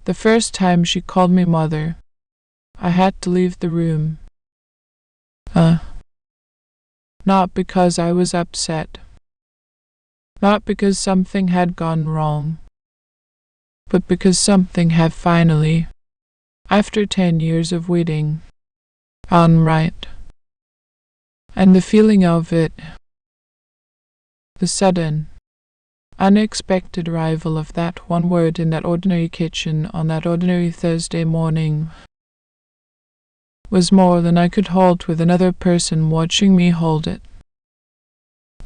The first time she called me mother, I had to leave the room. Not because I was upset, not because something had gone wrong, but because something had finally, after 10 years of waiting, gone right. And the feeling of it, the sudden, unexpected arrival of that one word in that ordinary kitchen on that ordinary Thursday morning, was more than I could hold with another person watching me hold it.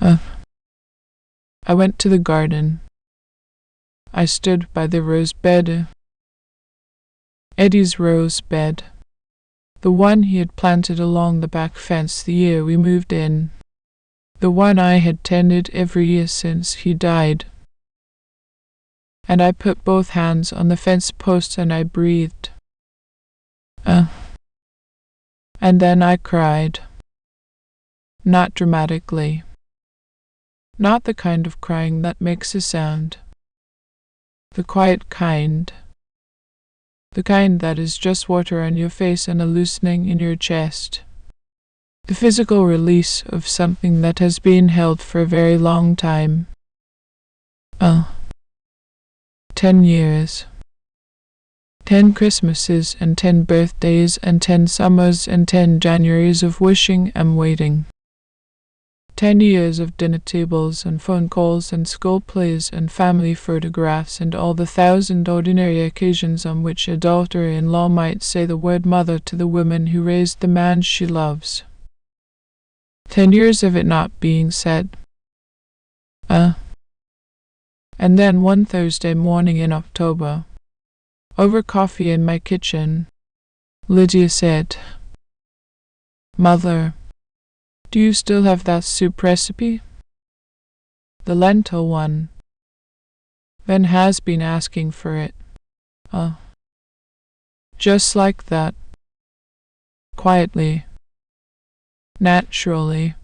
I went to the garden. I stood by the rose bed. Eddie's rose bed. The one he had planted along the back fence the year we moved in. The one I had tended every year since he died. And I put both hands on the fence post and I breathed. And then I cried. Not dramatically. Not the kind of crying that makes a sound. The quiet kind. The kind that is just water on your face and a loosening in your chest. The physical release of something that has been held for a very long time. 10 years. 10 Christmases and 10 birthdays and 10 summers and 10 Januaries of wishing and waiting. 10 years of dinner tables and phone calls and school plays and family photographs and all the 1,000 ordinary occasions on which a daughter-in-law might say the word mother to the woman who raised the man she loves. 10 years of it not being said. And then one Thursday morning in October, over coffee in my kitchen, Lydia said, "Mother, do you still have that soup recipe? The lentil one. Ben has been asking for it." Just like that. Quietly. Naturally.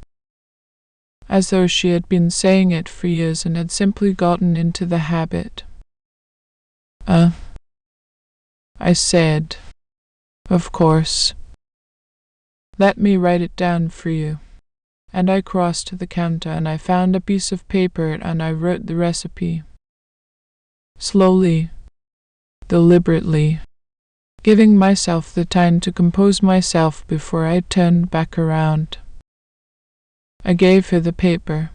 As though she had been saying it for years and had simply gotten into the habit. I said, "Of course. Let me write it down for you." And I crossed to the counter and I found a piece of paper and I wrote the recipe. Slowly, deliberately, giving myself the time to compose myself before I turned back around. I gave her the paper.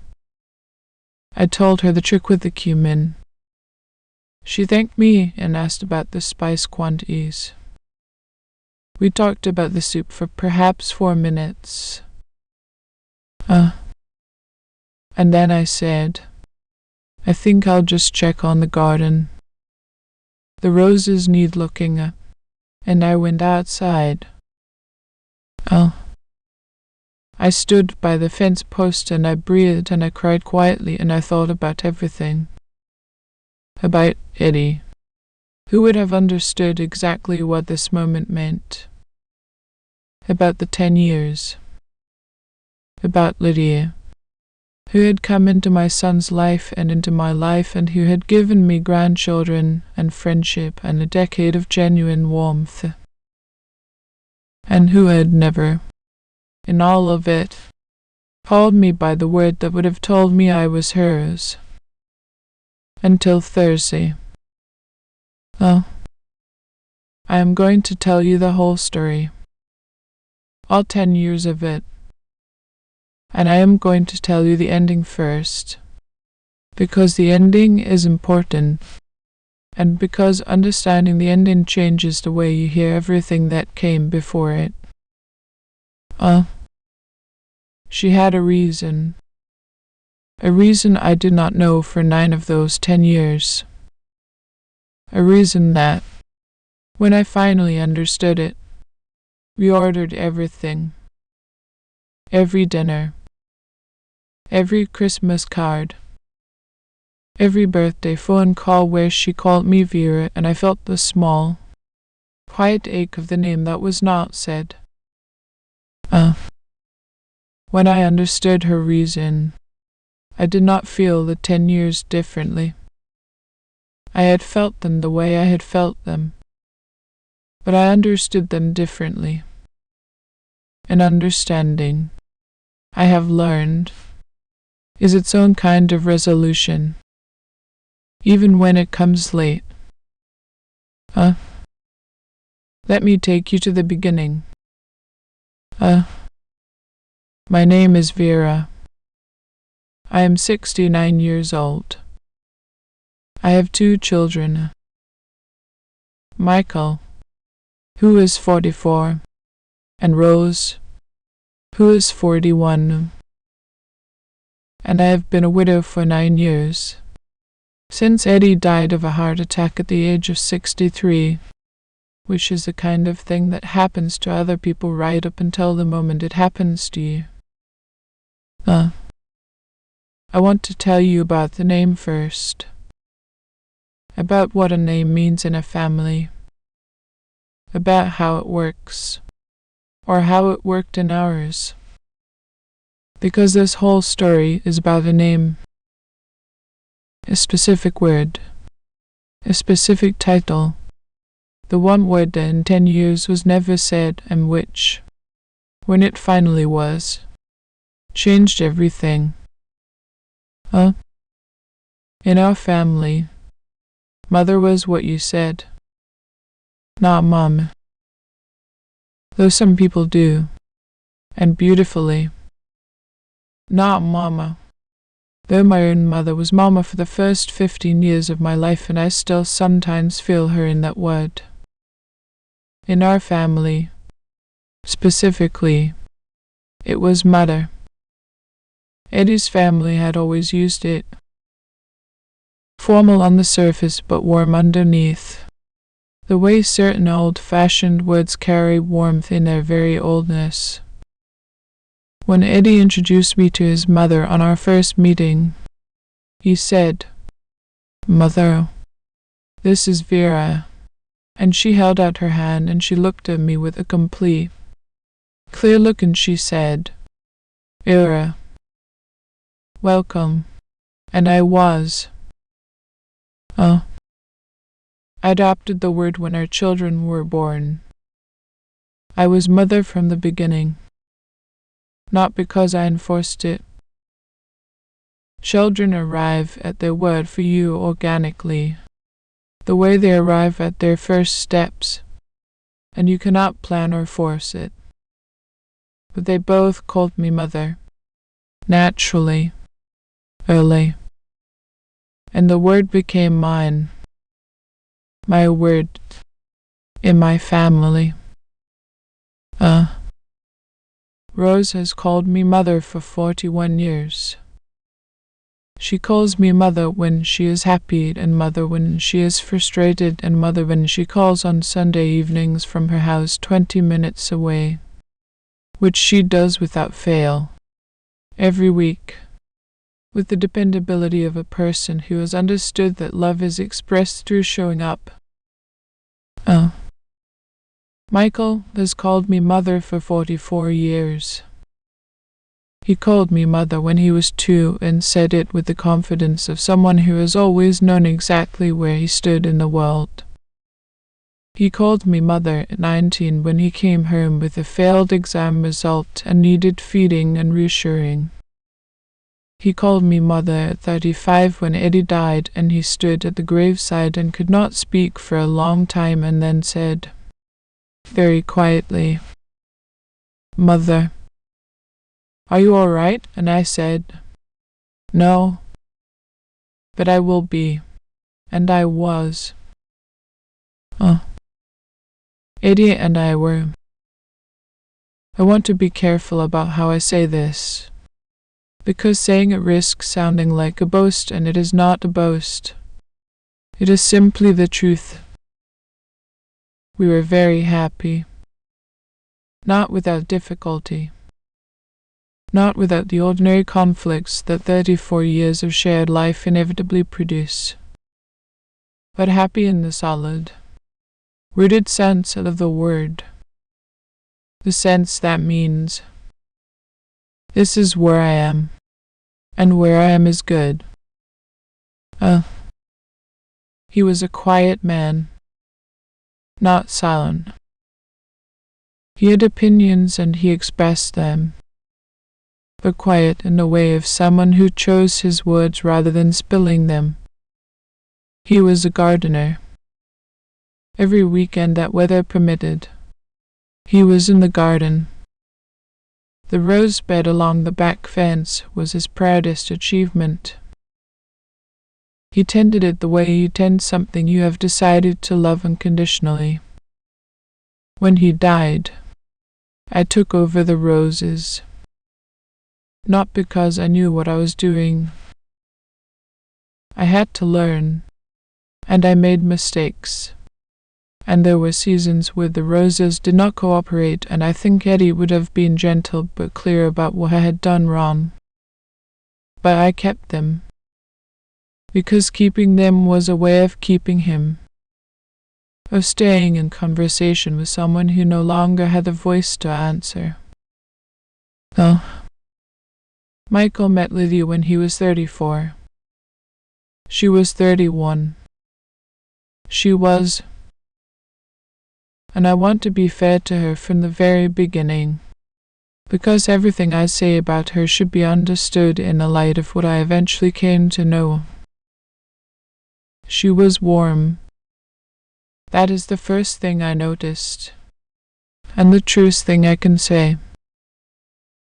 I told her the trick with the cumin. She thanked me and asked about the spice quantities. We talked about the soup for perhaps 4 minutes. And then I said, "I think I'll just check on the garden. The roses need looking at." And I went outside. I stood by the fence post and I breathed and I cried quietly and I thought about everything. About Eddie, who would have understood exactly what this moment meant. About the 10 years. About Lydia, who had come into my son's life and into my life and who had given me grandchildren and friendship and a decade of genuine warmth. And who had never, in all of it, called me by the word that would have told me I was hers. Until Thursday. I am going to tell you the whole story. All 10 years of it. And I am going to tell you the ending first. Because the ending is important. And because understanding the ending changes the way you hear everything that came before it. She had a reason. A reason I did not know for 9 of those 10 years. A reason that, when I finally understood it, we ordered everything. Every dinner. Every Christmas card. Every birthday phone call where she called me Vera and I felt the small, quiet ache of the name that was not said. When I understood her reason, I did not feel the 10 years differently. I had felt them the way I had felt them, but I understood them differently. And understanding, I have learned, is its own kind of resolution, even when it comes late. Let me take you to the beginning. My name is Vera. I am 69 years old. I have 2 children. Michael, who is 44, and Rose, who is 41. And I have been a widow for 9 years, since Eddie died of a heart attack at the age of 63, which is the kind of thing that happens to other people right up until the moment it happens to you. I want to tell you about the name first, about what a name means in a family, about how it works, or how it worked in ours. Because this whole story is about a name, a specific word, a specific title, the one word that in 10 years was never said and which, when it finally was, changed everything. In our family, Mother was what you said, not Mom. Though some people do, and beautifully. Not Mama. Though my own mother was Mama for the first 15 years of my life, and I still sometimes feel her in that word. In our family, specifically, it was Mother. Eddie's family had always used it. Formal on the surface but warm underneath, the way certain old-fashioned words carry warmth in their very oldness. When Eddie introduced me to his mother on our first meeting, he said, "Mother, this is Vera," and she held out her hand and she looked at me with a complete, clear look and she said, "Vera, welcome," and I was. I adopted the word when our children were born. I was mother from the beginning, not because I enforced it. Children arrive at their word for you organically, the way they arrive at their first steps, and you cannot plan or force it. But they both called me mother, naturally, early, and the word became mine. My word in my family. Rose has called me mother for 41 years. She calls me mother when she is happy, and mother when she is frustrated, and mother when she calls on Sunday evenings from her house 20 minutes away, which she does without fail, every week, with the dependability of a person who has understood that love is expressed through showing up. Michael has called me mother for 44 years. He called me mother when he was 2 and said it with the confidence of someone who has always known exactly where he stood in the world. He called me mother at 19 when he came home with a failed exam result and needed feeding and reassuring. He called me mother at 35 when Eddie died and he stood at the graveside and could not speak for a long time and then said, very quietly, "Mother, are you all right?" And I said, "No, but I will be." And I was. Eddie and I were. I want to be careful about how I say this, because saying it risks sounding like a boast, and it is not a boast. It is simply the truth. We were very happy. Not without difficulty. Not without the ordinary conflicts that 34 years of shared life inevitably produce. But happy in the solid, rooted sense of the word. The sense that means, this is where I am, and where I am is good. He was a quiet man, not silent. He had opinions and he expressed them, but quiet in the way of someone who chose his words rather than spilling them. He was a gardener. Every weekend that weather permitted, he was in the garden. The rose bed along the back fence was his proudest achievement. He tended it the way you tend something you have decided to love unconditionally. When he died, I took over the roses. Not because I knew what I was doing. I had to learn, and I made mistakes. And there were seasons where the roses did not cooperate, and I think Eddie would have been gentle but clear about what I had done wrong. But I kept them, because keeping them was a way of keeping him, of staying in conversation with someone who no longer had a voice to answer. Oh. Michael met Lydia when he was 34. She was 31. She was, and I want to be fair to her from the very beginning, because everything I say about her should be understood in the light of what I eventually came to know. She was warm. That is the first thing I noticed, and the truest thing I can say.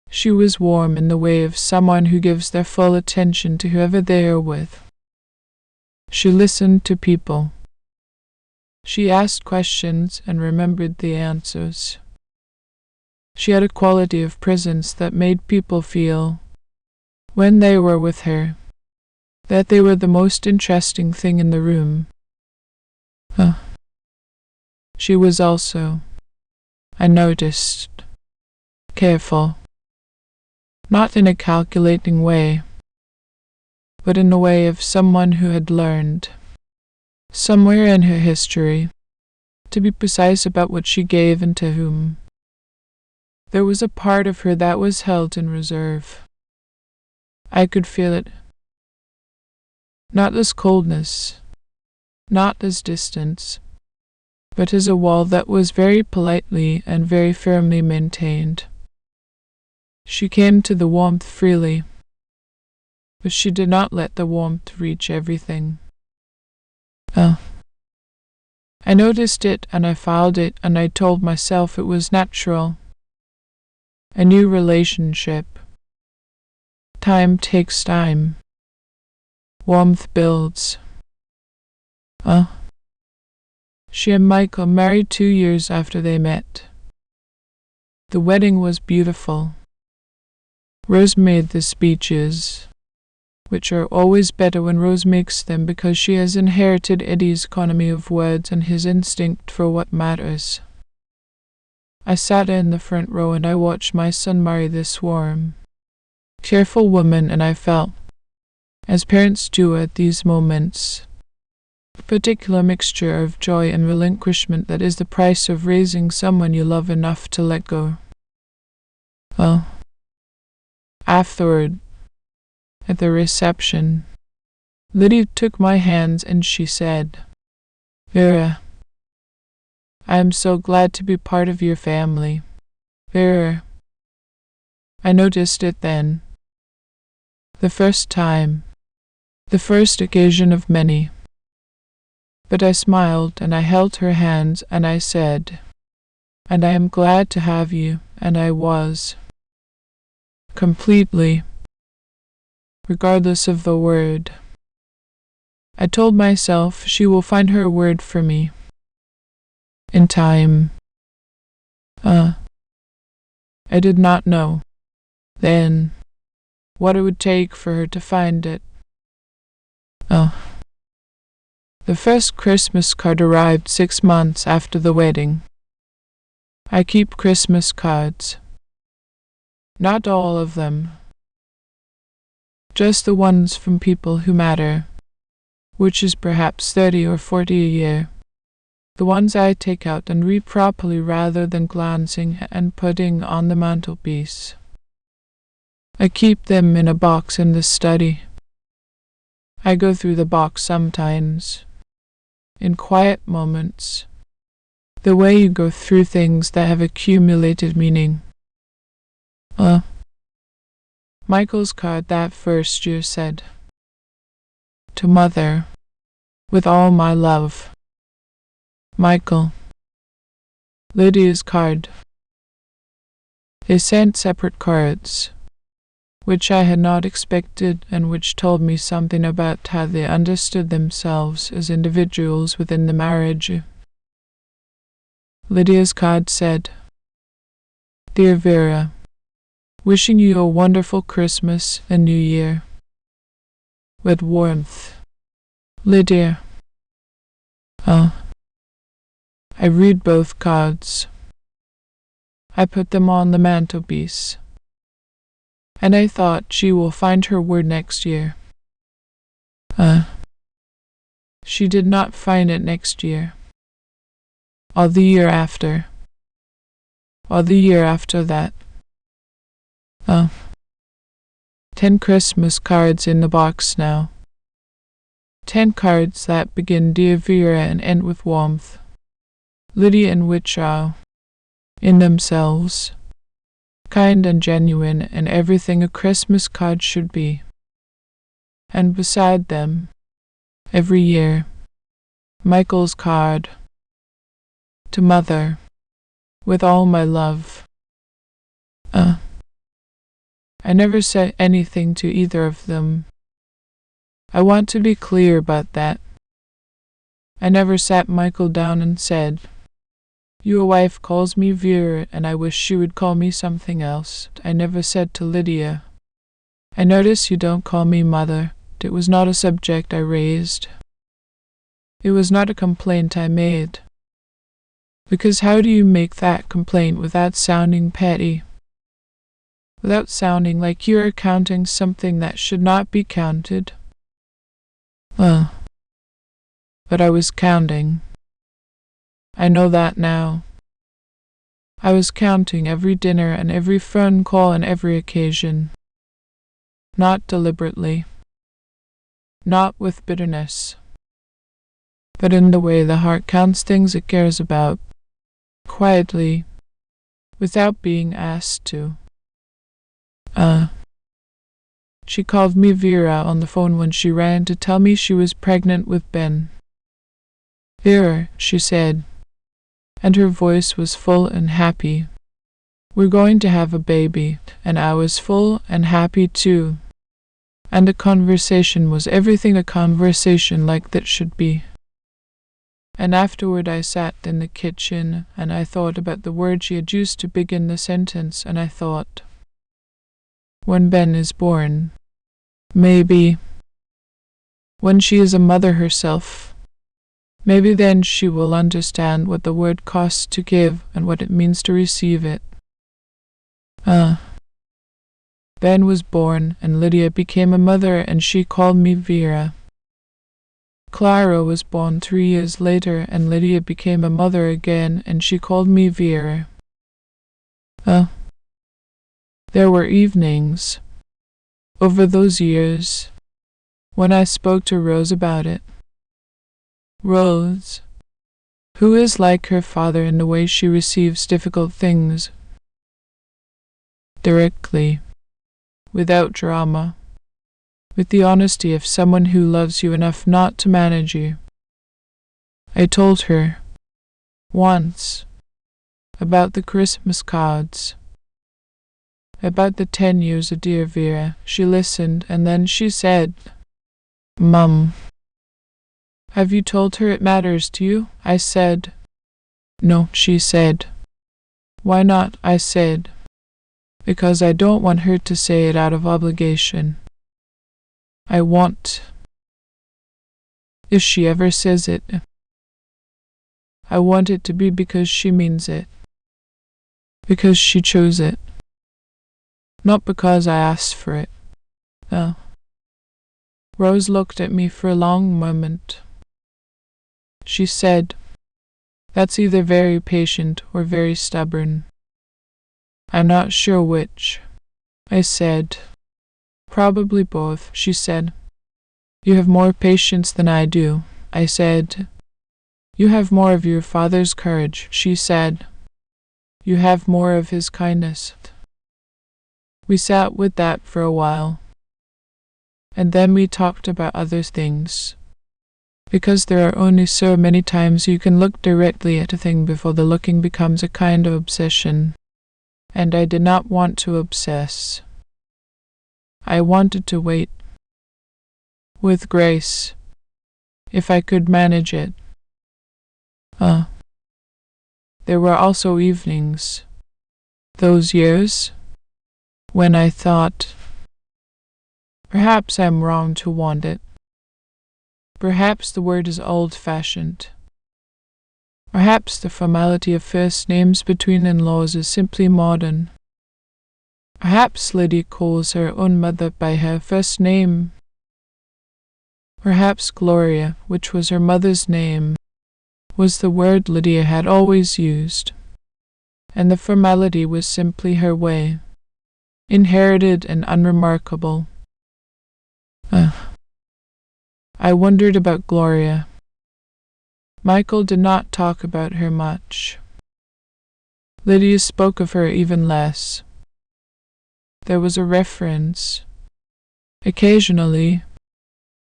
She was warm in the way of someone who gives their full attention to whoever they are with. She listened to people. She asked questions and remembered the answers. She had a quality of presence that made people feel, when they were with her, that they were the most interesting thing in the room. She was also, I noticed, careful. Not in a calculating way, but in the way of someone who had learned, somewhere in her history, to be precise about what she gave and to whom. There was a part of her that was held in reserve. I could feel it. Not as coldness, not as distance, but as a wall that was very politely and very firmly maintained. She came to the warmth freely, but she did not let the warmth reach everything. I noticed it and I filed it and I told myself it was natural. A new relationship. Time takes time. Warmth builds. She and Michael married 2 years after they met. The wedding was beautiful. Rose made the speeches, which are always better when Rose makes them because she has inherited Eddie's economy of words and his instinct for what matters. I sat in the front row and I watched my son marry this warm, careful woman, and I felt, as parents do at these moments, a particular mixture of joy and relinquishment that is the price of raising someone you love enough to let go. Afterward, at the reception, Lydia took my hands and she said, "Vera, I am so glad to be part of your family. Vera." I noticed it then. The first time. The first occasion of many. But I smiled and I held her hands and I said, "And I am glad to have you," and I was. Completely. Regardless of the word. I told myself she will find her word for me. In time. I did not know, then, what it would take for her to find it. The first Christmas card arrived 6 months after the wedding. I keep Christmas cards. Not all of them. Just the ones from people who matter, which is perhaps 30 or 40 a year. The ones I take out and read properly rather than glancing and putting on the mantelpiece. I keep them in a box in the study. I go through the box sometimes, in quiet moments, the way you go through things that have accumulated meaning. Michael's card that first year said, "To Mother, with all my love, Michael." Lydia's card. They sent separate cards, which I had not expected and which told me something about how they understood themselves as individuals within the marriage. Lydia's card said, "Dear Vera, wishing you a wonderful Christmas and New Year. With warmth, Lydia." I read both cards. I put them on the mantelpiece, and I thought she will find her word next year. She did not find it next year, or the year after, or the year after that. 10 Christmas cards in the box now. 10 cards that begin Dear Vera and end with warmth. Lydia and which are, in themselves, kind and genuine and everything a Christmas card should be. And beside them, every year, Michael's card. To Mother, with all my love. I never said anything to either of them. I want to be clear about that. I never sat Michael down and said, "Your wife calls me Vera and I wish she would call me something else." I never said to Lydia, "I notice you don't call me Mother." It was not a subject I raised. It was not a complaint I made. Because how do you make that complaint without sounding petty? Without sounding like you are counting something that should not be counted? But I was counting. I know that now. I was counting every dinner and every phone call and every occasion. Not deliberately. Not with bitterness. But in the way the heart counts things it cares about. Quietly. Without being asked to. She called me Vera on the phone when she ran to tell me she was pregnant with Ben. "Vera," she said, and her voice was full and happy. "We're going to have a baby," and I was full and happy too. And the conversation was everything a conversation like that should be. And afterward I sat in the kitchen and I thought about the word she had used to begin the sentence, and I thought, when Ben is born, maybe, when she is a mother herself, maybe then she will understand what the word costs to give and what it means to receive it. Ben was born and Lydia became a mother and she called me Vera. Clara was born 3 years later and Lydia became a mother again and she called me Vera. There were evenings, over those years, when I spoke to Rose about it. Rose, who is like her father in the way she receives difficult things. Directly, without drama, with the honesty of someone who loves you enough not to manage you. I told her, once, about the Christmas cards. About the 10 years of Dear Vera. She listened and then she said, "Mum, have you told her it matters to you?" I said, "No," she said. "Why not?" I said, "Because I don't want her to say it out of obligation. I want, if she ever says it, I want it to be because she means it, because she chose it. Not because I asked for it." Rose looked at me for a long moment. She said, "That's either very patient or very stubborn. I'm not sure which." I said, "Probably both." She said, "You have more patience than I do." I said, You have more of your father's courage, she said. You have more of his kindness. We sat with that for a while, and then we talked about other things. Because there are only so many times you can look directly at a thing before the looking becomes a kind of obsession, and I did not want to obsess. I wanted to wait. With grace. If I could manage it. There were also evenings, those years, when I thought, perhaps I'm wrong to want it. Perhaps the word is old-fashioned. Perhaps the formality of first names between in-laws is simply modern. Perhaps Lydia calls her own mother by her first name. Perhaps Gloria, which was her mother's name, was the word Lydia had always used, and the formality was simply her way, inherited and unremarkable. I wondered about Gloria. Michael did not talk about her much. Lydia spoke of her even less. There was a reference, occasionally,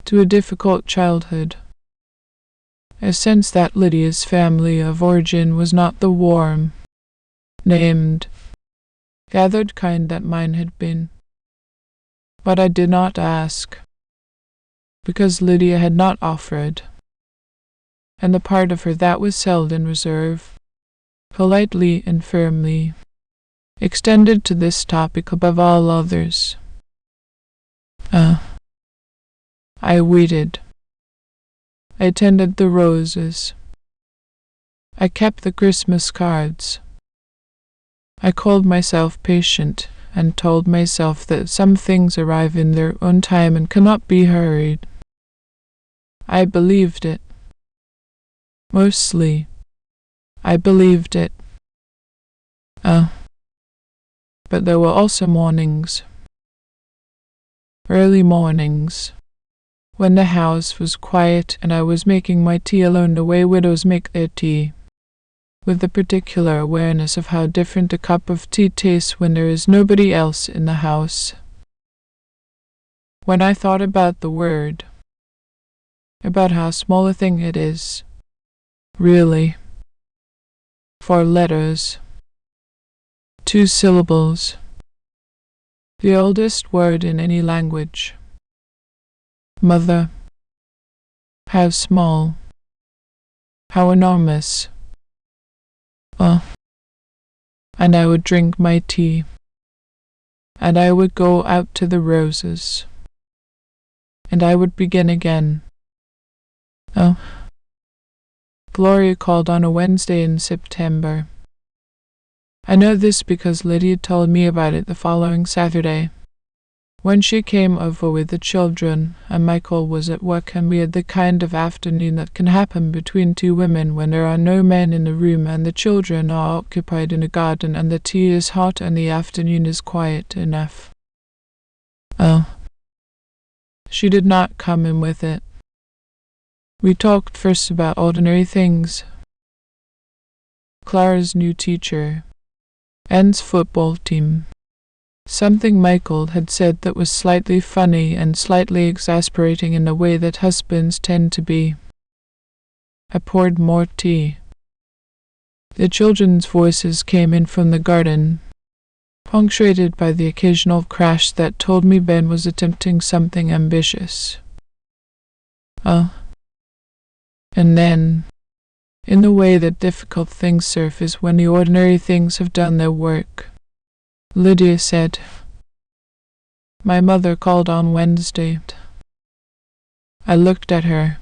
to a difficult childhood. A sense that Lydia's family of origin was not the warm, named, gathered kind that mine had been. But I did not ask, because Lydia had not offered, and the part of her that was held in reserve, politely and firmly, extended to this topic above all others. I waited. I tended the roses. I kept the Christmas cards. I called myself patient and told myself that some things arrive in their own time and cannot be hurried. I believed it. Mostly, I believed it. But there were also mornings, early mornings, when the house was quiet and I was making my tea alone the way widows make their tea, with the particular awareness of how different a cup of tea tastes when there is nobody else in the house. When I thought about the word, about how small a thing it is, really, 4 letters, 2 syllables, the oldest word in any language. Mother. How small. How enormous. And I would drink my tea. And I would go out to the roses. And I would begin again. Gloria called on a Wednesday in September. I know this because Lydia told me about it the following Saturday, when she came over with the children, and Michael was at work, and we had the kind of afternoon that can happen between 2 women when there are no men in the room and the children are occupied in a garden and the tea is hot and the afternoon is quiet enough. She did not come in with it. We talked first about ordinary things. Clara's new teacher, Anne's football team. Something Michael had said that was slightly funny and slightly exasperating in the way that husbands tend to be. I poured more tea. The children's voices came in from the garden, punctuated by the occasional crash that told me Ben was attempting something ambitious. And then, in the way that difficult things surface when the ordinary things have done their work, Lydia said, "My mother called on Wednesday." I looked at her.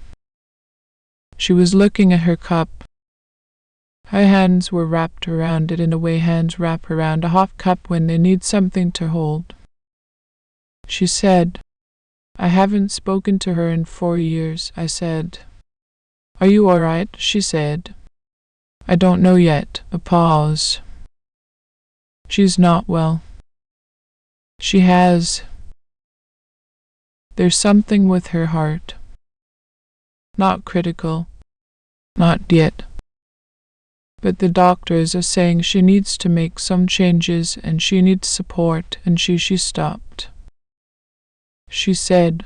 She was looking at her cup. Her hands were wrapped around it in the way hands wrap around a hot cup when they need something to hold. She said, "I haven't spoken to her in 4 years," I said. "Are you all right?" she said. "I don't know yet." A pause. "She's not well. She has. There's something with her heart. Not critical, Not yet. But the doctors are saying she needs to make some changes and she needs support, and she stopped. She said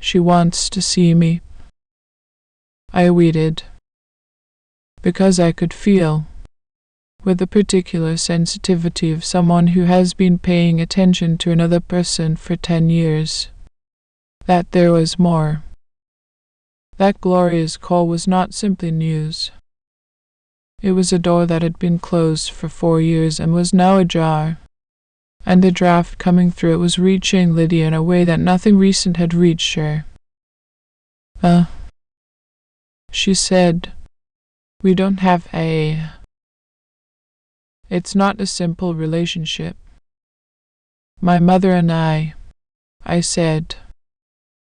she wants to see me. I waited, because I could feel, with the particular sensitivity of someone who has been paying attention to another person for 10 years, that there was more. That Gloria's call was not simply news. It was a door that had been closed for 4 years and was now ajar, and the draft coming through it was reaching Lydia in a way that nothing recent had reached her. She said, we don't have a... It's not a simple relationship. My mother and I said.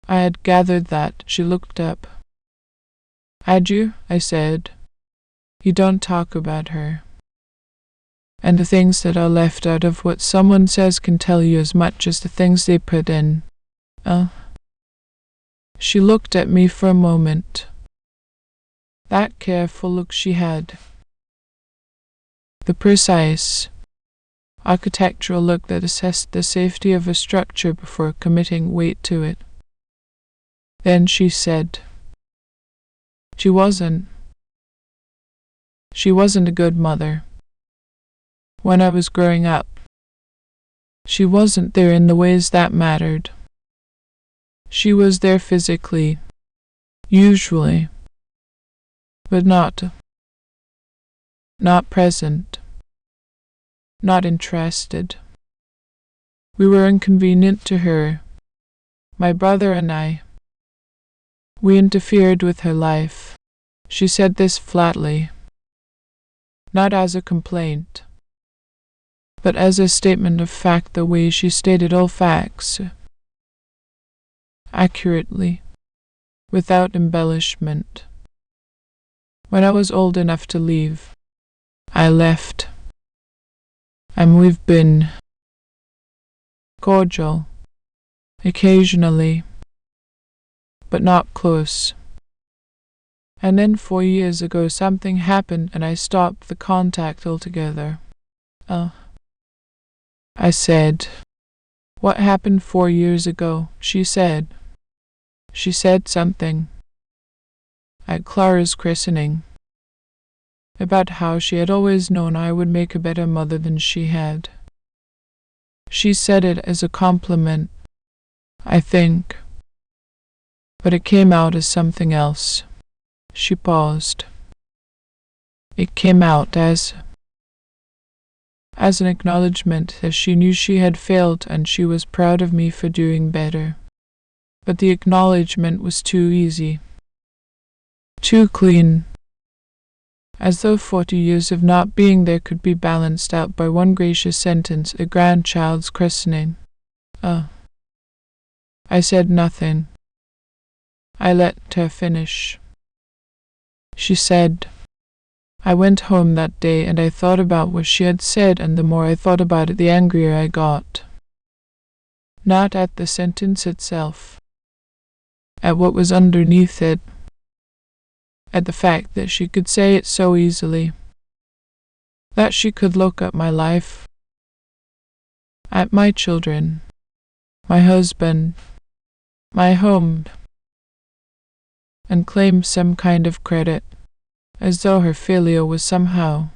I had gathered that. She looked up. Had you? I said. You don't talk about her. And the things that are left out of what someone says can tell you as much as the things they put in. She looked at me for a moment. That careful look she had. The precise, architectural look that assessed the safety of a structure before committing weight to it. Then she said, She wasn't a good mother. When I was growing up, she wasn't there in the ways that mattered. She was there physically, usually, but not present, not interested. We were inconvenient to her, my brother and I. We interfered with her life. She said this flatly, not as a complaint, but as a statement of fact, the way she stated all facts, accurately, without embellishment. When I was old enough to leave, I left, and we've been cordial, occasionally, but not close. And then 4 years ago something happened and I stopped the contact altogether. I said, What happened 4 years ago? She said something at Clara's christening about how she had always known I would make a better mother than she had. She said it as a compliment, I think, but it came out as something else. She paused. It came out as an acknowledgement that she knew she had failed and she was proud of me for doing better. But the acknowledgement was too easy, too clean, as though 40 years of not being there could be balanced out by one gracious sentence, a grandchild's christening. I said nothing. I let her finish. She said, I went home that day and I thought about what she had said, and the more I thought about it, the angrier I got. Not at the sentence itself, at what was underneath it, at the fact that she could say it so easily, that she could look at my life, at my children, my husband, my home, and claim some kind of credit, as though her failure was somehow,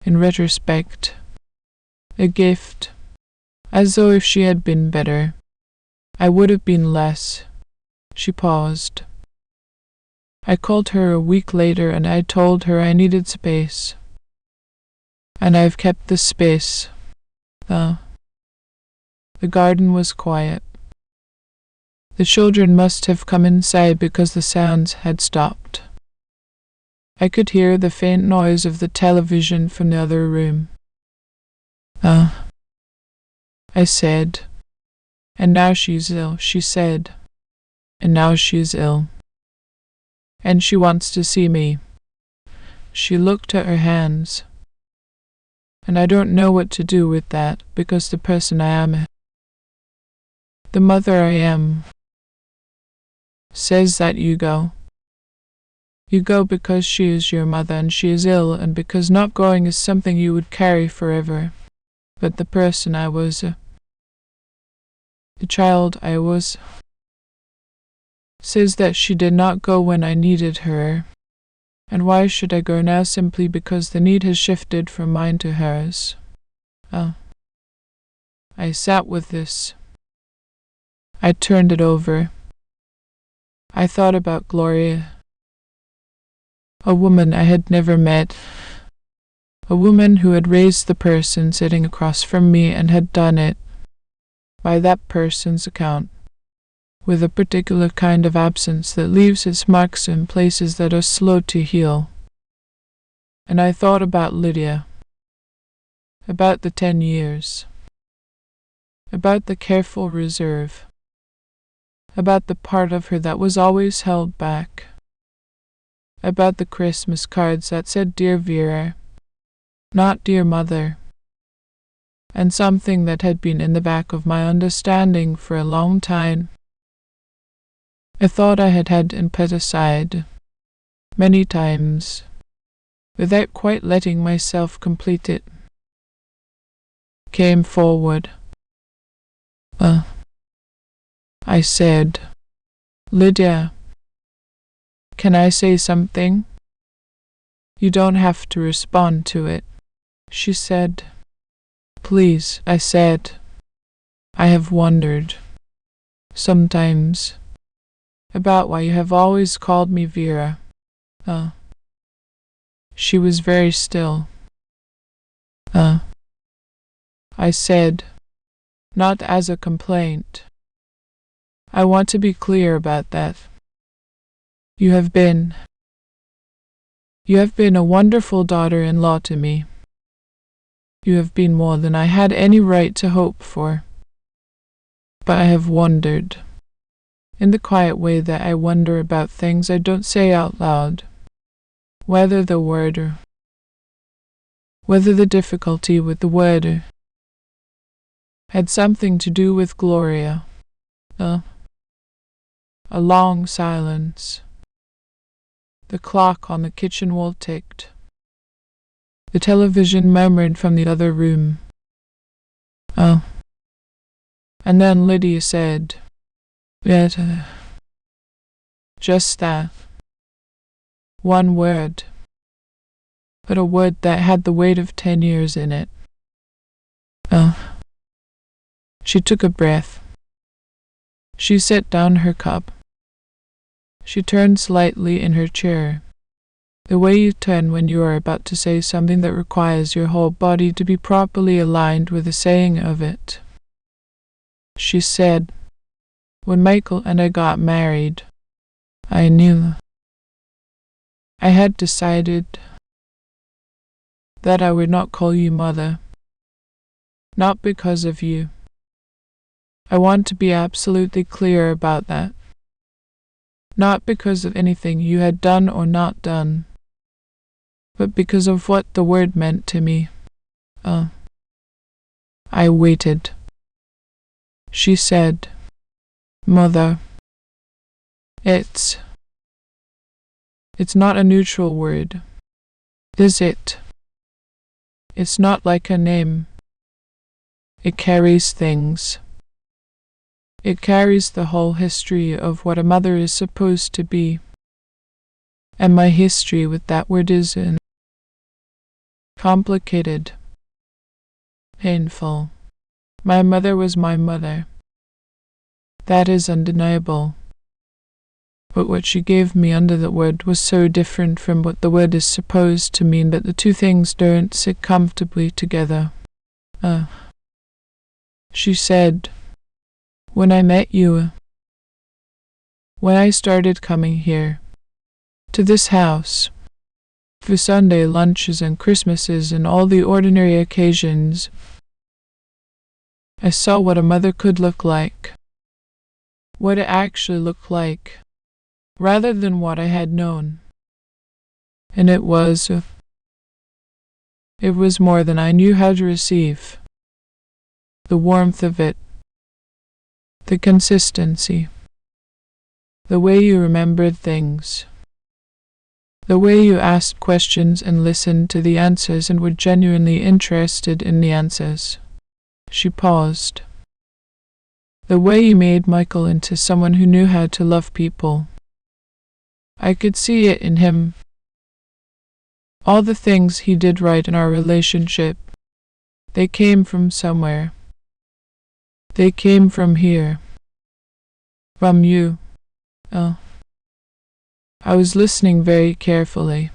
in retrospect, a gift, as though if she had been better, I would have been less. She paused. I called her a week later and I told her I needed space. And I've kept the space. The garden was quiet. The children must have come inside because the sounds had stopped. I could hear the faint noise of the television from the other room. I said, and now she's ill, she said, and now she's ill. And she wants to see me. She looked at her hands. And I don't know what to do with that, because the person I am, the mother I am, says that you go. You go because she is your mother and she is ill, and because not going is something you would carry forever. But the person I was, the child I was, says that she did not go when I needed her. And why should I go now simply because the need has shifted from mine to hers? I sat with this. I turned it over. I thought about Gloria, a woman I had never met, a woman who had raised the person sitting across from me and had done it, by that person's account, with a particular kind of absence that leaves its marks in places that are slow to heal. And I thought about Lydia, about the 10 years, about the careful reserve, about the part of her that was always held back, about the Christmas cards that said Dear Vera, not Dear Mother, and something that had been in the back of my understanding for a long time. I thought I had had infanticide many times, without quite letting myself complete it. Came forward. I said, Lydia, can I say something? You don't have to respond to it, she said. Please, I said. I have wondered, sometimes, about why you have always called me Vera. She was very still. I said, not as a complaint. I want to be clear about that. You have been a wonderful daughter-in-law to me. You have been more than I had any right to hope for. But I have wondered, in the quiet way that I wonder about things I don't say out loud, whether the difficulty with the word had something to do with Gloria. A long silence. The clock on the kitchen wall ticked. The television murmured from the other room. And then Lydia said, "Yet, just that. One word. But a word that had the weight of 10 years in it." She took a breath. She set down her cup. She turned slightly in her chair, the way you turn when you are about to say something that requires your whole body to be properly aligned with the saying of it. She said, "When Michael and I got married, I knew. I had decided that I would not call you mother. Not because of you. I want to be absolutely clear about that. Not because of anything you had done or not done, but because of what the word meant to me." I waited. She said, "Mother, it's not a neutral word, is it? It's not like a name. It carries things. It carries the whole history of what a mother is supposed to be. And my history with that word is complicated, painful. My mother was my mother. That is undeniable. But what she gave me under the word was so different from what the word is supposed to mean that the two things don't sit comfortably together. She said, "When I met you, when I started coming here, to this house, for Sunday lunches and Christmases and all the ordinary occasions, I saw what a mother could look like, what it actually looked like, rather than what I had known. And it was more than I knew how to receive. The warmth of it, the consistency, the way you remembered things, The way you asked questions and listened to the answers and were genuinely interested in the answers. She paused. The way you made Michael into someone who knew how to love people. I could see it in him. All the things he did right in our relationship, they came from somewhere. They came from here. From you. Oh. I was listening very carefully.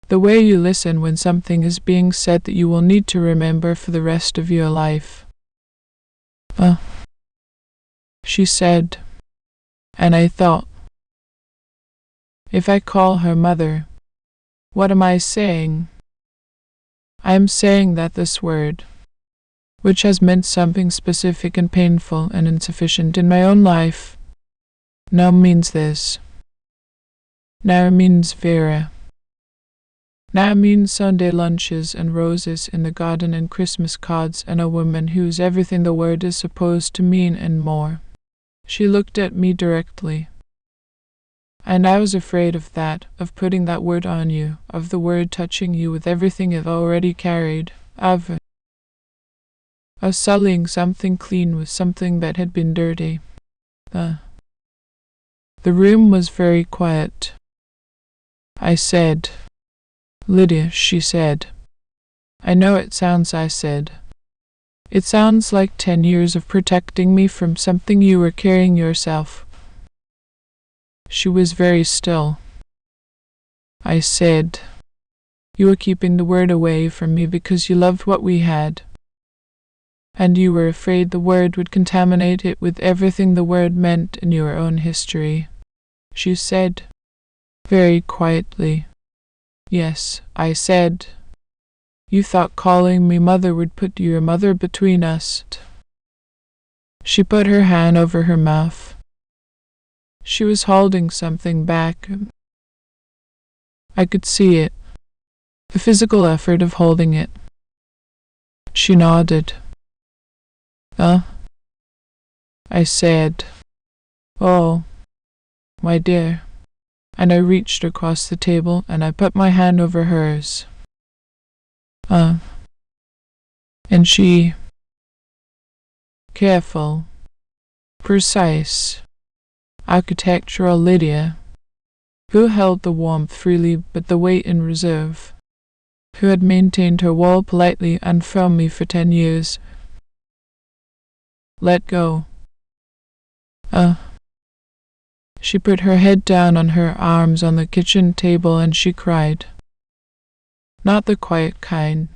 The way you listen when something is being said that you will need to remember for the rest of your life. She said, and I thought, if I call her mother, what am I saying? I am saying that this word, which has meant something specific and painful and insufficient in my own life, now means this. Now means Vera. Now means Sunday lunches and roses in the garden and Christmas cards and a woman who's everything the word is supposed to mean and more. She looked at me directly. And I was afraid of that, of putting that word on you, of the word touching you with everything it already carried, of sullying something clean with something that had been dirty. The room was very quiet. I said, Lydia, she said. I know it sounds, I said. It sounds like 10 years of protecting me from something you were carrying yourself. She was very still. I said, you were keeping the word away from me because you loved what we had. And you were afraid the word would contaminate it with everything the word meant in your own history. She said, very quietly. Yes, I said. You thought calling me mother would put your mother between us. She put her hand over her mouth. She was holding something back. I could see it, the physical effort of holding it. She nodded. I said, oh, my dear. And I reached across the table and I put my hand over hers. And she, careful, precise, architectural Lydia, who held the warmth freely but the weight in reserve, who had maintained her wall politely and firmly for 10 years, let go. She put her head down on her arms on the kitchen table and she cried. Not the quiet kind,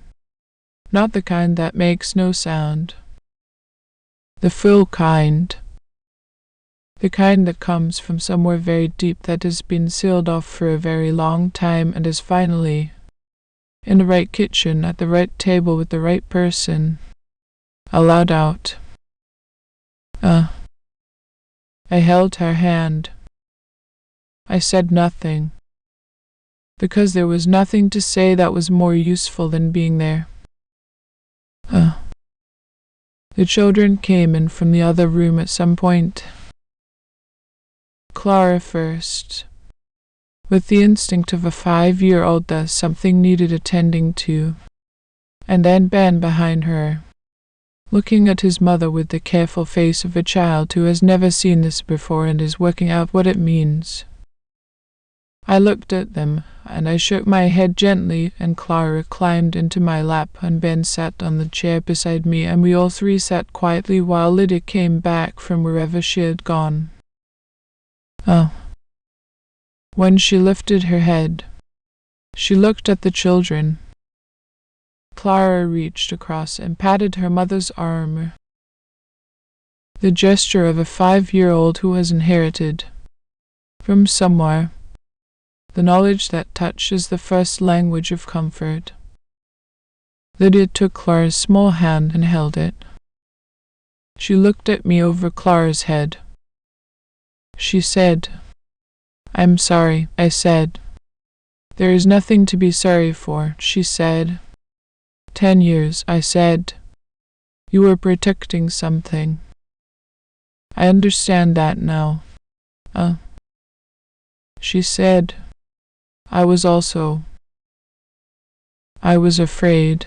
not the kind that makes no sound. The full kind. The kind that comes from somewhere very deep that has been sealed off for a very long time and is finally, in the right kitchen, at the right table with the right person, allowed out. I held her hand. I said nothing, because there was nothing to say that was more useful than being there. The children came in from the other room at some point. Clara first, with the instinct of a 5-year-old that something needed attending to, and then Ben behind her, looking at his mother with the careful face of a child who has never seen this before and is working out what it means. I looked at them, and I shook my head gently, and Clara climbed into my lap, and Ben sat on the chair beside me, and we all three sat quietly while Lydia came back from wherever she had gone. When she lifted her head, she looked at the children. Clara reached across and patted her mother's arm, the gesture of a 5-year-old who has inherited, from somewhere, the knowledge that touch is the first language of comfort. Lydia took Clara's small hand and held it. She looked at me over Clara's head. She said, I'm sorry, I said. There is nothing to be sorry for, she said. 10 years, I said. You were protecting something. I understand that now. She said, I was afraid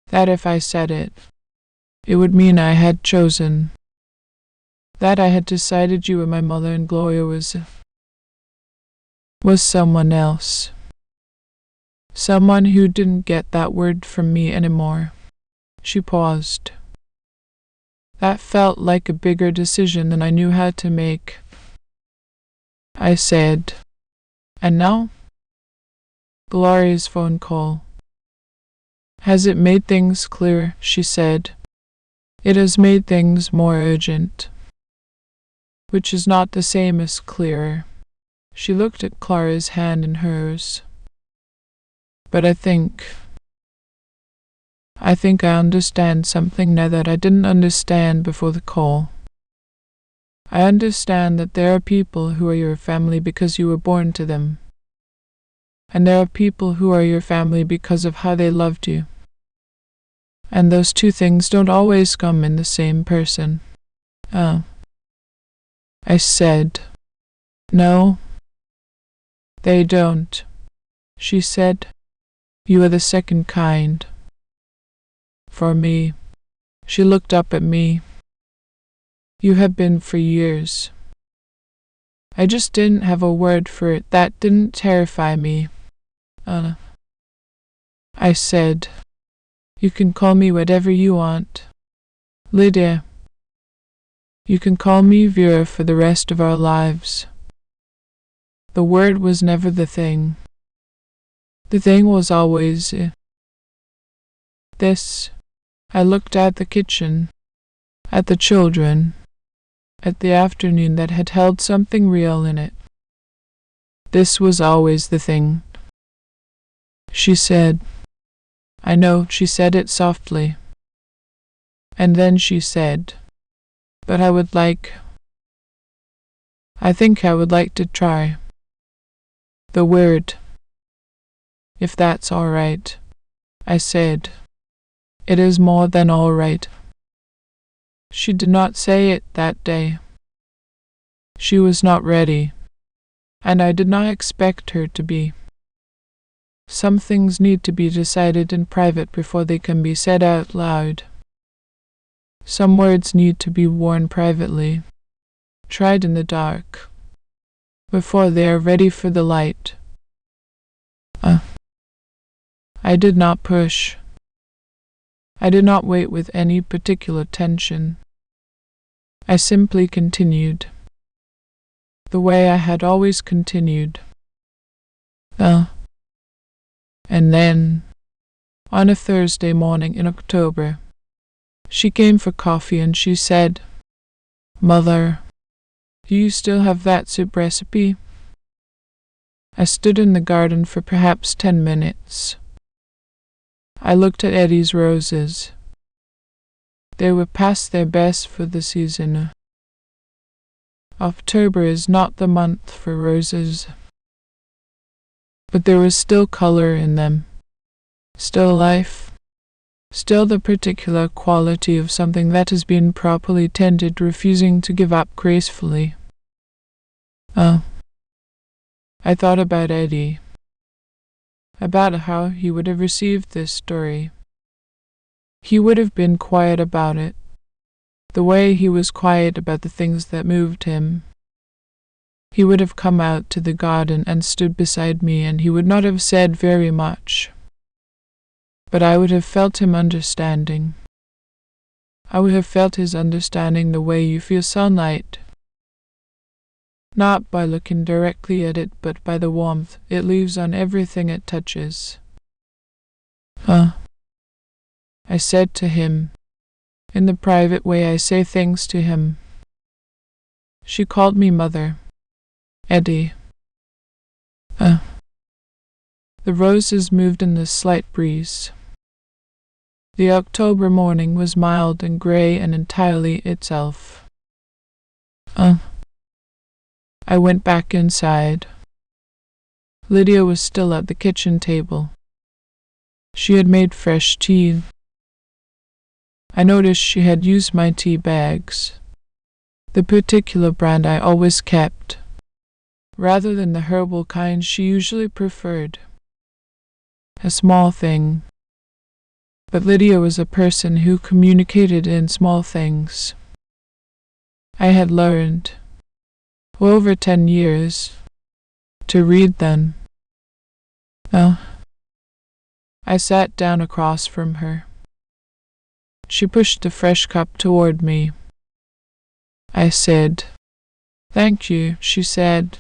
that if I said it, it would mean I had chosen, that I had decided you were my mother and Gloria was someone else. Someone who didn't get that word from me anymore. She paused. That felt like a bigger decision than I knew how to make. I said, and now? Gloria's phone call. Has it made things clearer? She said. It has made things more urgent. Which is not the same as clearer. She looked at Clara's hand in hers. But I think I understand something now that I didn't understand before the call. I understand that there are people who are your family because you were born to them. And there are people who are your family because of how they loved you. And those two things don't always come in the same person. Oh. I said, no, they don't. She said, you are the second kind. For me. She looked up at me. You have been for years. I just didn't have a word for it. That didn't terrify me. I said, you can call me whatever you want. Lydia. You can call me Vera for the rest of our lives. The word was never the thing. The thing was always this. I looked at the kitchen, at the children, at the afternoon that had held something real in it. This was always the thing. She said, I know, she said it softly. And then she said, but I think I would like to try. The word. If that's all right. I said, it is more than all right. She did not say it that day. She was not ready, and I did not expect her to be. Some things need to be decided in private before they can be said out loud. Some words need to be worn privately, tried in the dark, before they are ready for the light. I did not push. I did not wait with any particular tension. I simply continued, the way I had always continued. And then, on a Thursday morning in October, she came for coffee and she said, Mother, do you still have that soup recipe? I stood in the garden for perhaps 10 minutes. I looked at Eddie's roses. They were past their best for the season. October is not the month for roses. But there was still color in them, still life, still the particular quality of something that has been properly tended, refusing to give up gracefully. I thought about Eddie, about how he would have received this story. He would have been quiet about it, the way he was quiet about the things that moved him. He would have come out to the garden and stood beside me, and he would not have said very much. But I would have felt him understanding. I would have felt his understanding the way you feel sunlight. Not by looking directly at it, but by the warmth it leaves on everything it touches. I said to him, in the private way I say things to him. She called me Mother. Eddie. The roses moved in the slight breeze. The October morning was mild and grey and entirely itself. I went back inside. Lydia was still at the kitchen table. She had made fresh tea. I noticed she had used my tea bags, the particular brand I always kept, rather than the herbal kind she usually preferred. A small thing. But Lydia was a person who communicated in small things. I had learned, for over 10 years, to read them. I sat down across from her. She pushed a fresh cup toward me. I said, "Thank you," she said.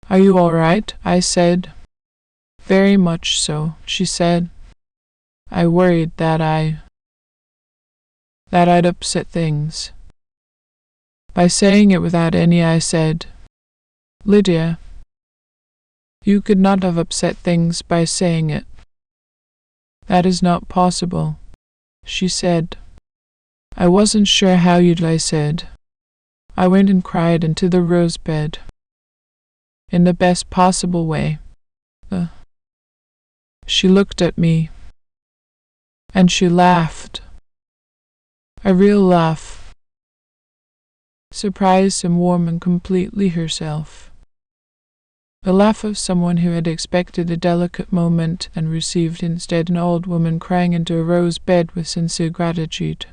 "Are you all right?" I said. "Very much so," she said. I worried that I'd upset things. By saying it without any, I said, "Lydia, you could not have upset things by saying it." "That is not possible," she said. "I wasn't sure how you'd," I said. "I went and cried into the rose bed. In the best possible way." She looked at me, and she laughed. A real laugh. Surprised and warm and completely herself. The laugh of someone who had expected a delicate moment and received instead an old woman crying into a rose bed with sincere gratitude.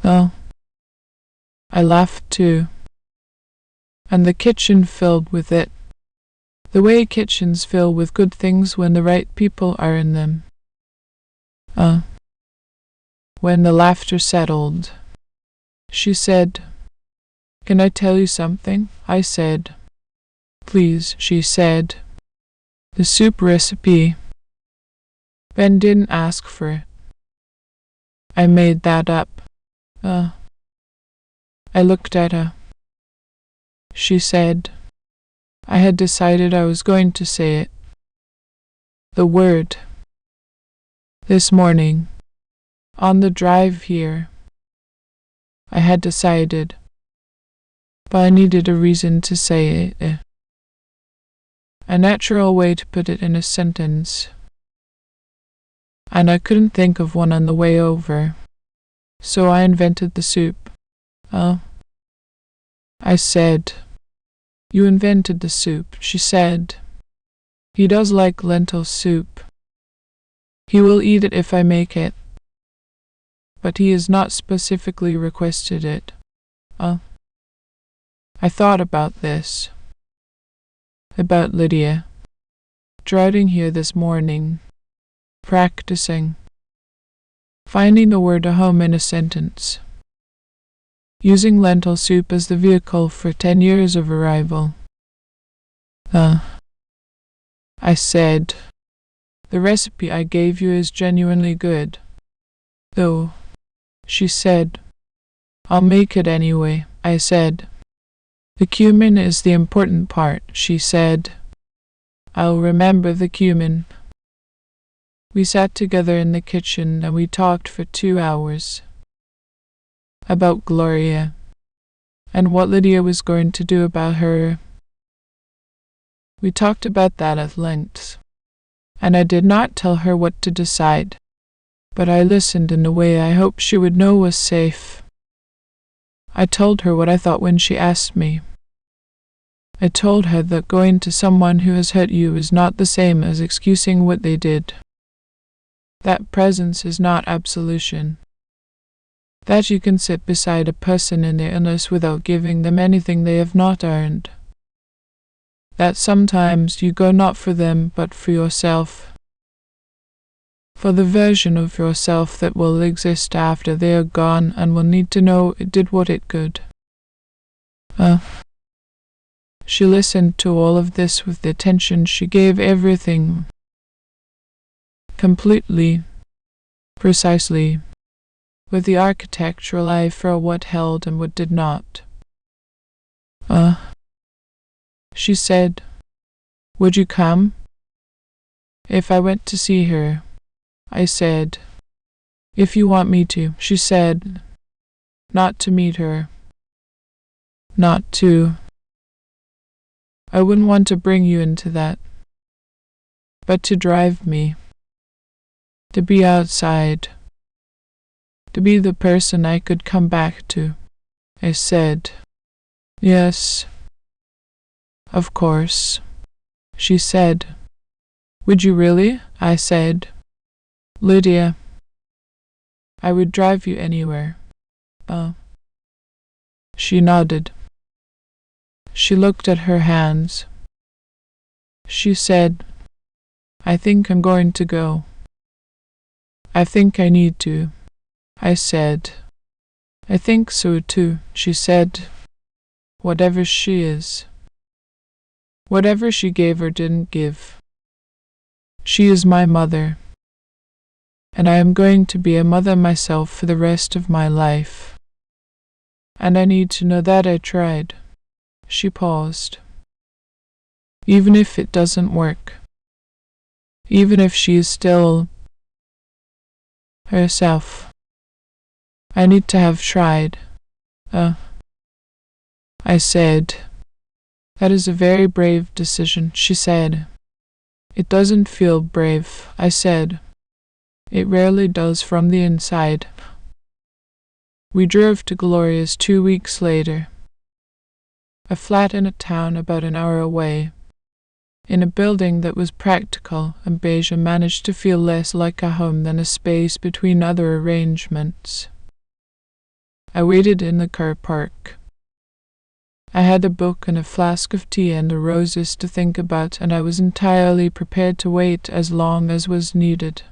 I laughed too, and the kitchen filled with it, the way kitchens fill with good things when the right people are in them. When the laughter settled, she said, "Can I tell you something?" I said. "Please," she said. "The soup recipe. Ben didn't ask for it. I made that up." I looked at her. She said, "I had decided I was going to say it. The word. This morning, on the drive here. I had decided, but I needed a reason to say it. A natural way to put it in a sentence. And I couldn't think of one on the way over, so I invented the soup." I said. "You invented the soup," she said. "He does like lentil soup. He will eat it if I make it. But he has not specifically requested it." I thought about this. About Lydia. Driving here this morning. Practicing. Finding the word home in a sentence. Using lentil soup as the vehicle for 10 years of arrival. I said, "The recipe I gave you is genuinely good. Though," she said. "I'll make it anyway," I said. "The cumin is the important part," she said. "I'll remember the cumin." We sat together in the kitchen and we talked for 2 hours. About Gloria, and what Lydia was going to do about her. We talked about that at length, and I did not tell her what to decide, but I listened in a way I hoped she would know was safe. I told her what I thought when she asked me. I told her that going to someone who has hurt you is not the same as excusing what they did. That presence is not absolution. That you can sit beside a person in their illness without giving them anything they have not earned. That sometimes you go not for them but for yourself. For the version of yourself that will exist after they are gone and will need to know it did what it could. She listened to all of this with the attention she gave everything. Completely. Precisely. With the architectural eye for what held and what did not. She said, "Would you come?" If I went to see her. I said, "If you want me to," she said. "Not to meet her. Not to. I wouldn't want to bring you into that. But to drive me. To be outside. To be the person I could come back to." I said, "Yes." Of course, she said. Would you really? I said. Lydia, I would drive you anywhere. She nodded. She looked at her hands. She said, I think I'm going to go. I think I need to. I said, I think so too, she said. Whatever she is. Whatever she gave or didn't give. She is my mother. And I am going to be a mother myself for the rest of my life. And I need to know that I tried. She paused. Even if it doesn't work. Even if she is still herself. I need to have tried. I said. That is a very brave decision, she said. It doesn't feel brave, I said. It rarely does from the inside. We drove to Gloria's 2 weeks later. A flat in a town about an hour away. In a building that was practical, and Beja managed to feel less like a home than a space between other arrangements. I waited in the car park. I had a book and a flask of tea and the roses to think about, and I was entirely prepared to wait as long as was needed.